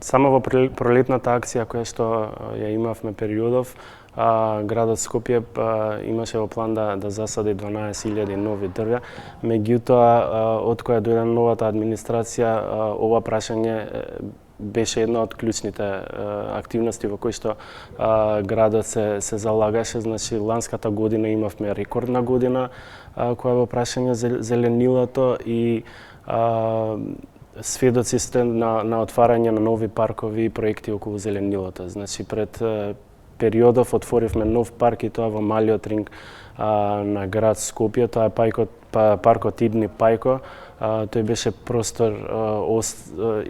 Само во пролетната акција која што ја имавме периодов, градот Скопје имаше во план да засади 12.000 нови дрвја. Меѓутоа, од која дојде новата администрација, ова прашање беше една од клучните активности во кои што градот се залагаше. Значи, ланската година имавме рекордна година која во прашање зеленилото и сведоци сте на отварање на нови паркови и проекти околу зеленилото. Значи, пред периодов отворивме нов парк и тоа во Малиот ринг на град Скопје. Тоа е паркот Идни Пајко. Тој беше простор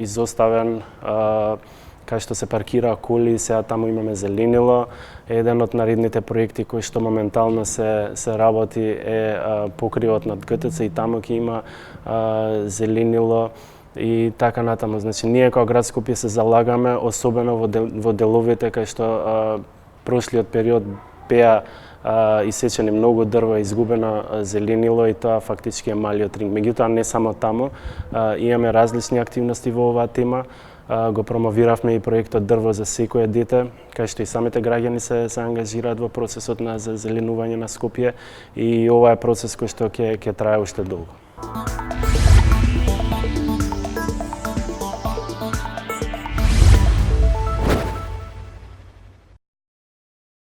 изоставен, кај што се паркираа коли, сега таму имаме зеленило. Еден од наредните проекти кои што моментално се работи е покривот над ГТЦ и таму ќе има зеленило и така натаму. Значи, ние како град Скопје се залагаме, особено во деловите кај што прошлиот период беа исечени многу дрва, изгубено зеленило и тоа фактички е Малиот ринг. Меѓутоа, не само таму, имаме различни активности во оваа тема. Го промовиравме и проектот Дрво за секое дете, кај што и самите граѓани се ангажираат во процесот на зеленување на Скопје и ова е процес кој што ќе трае уште долго.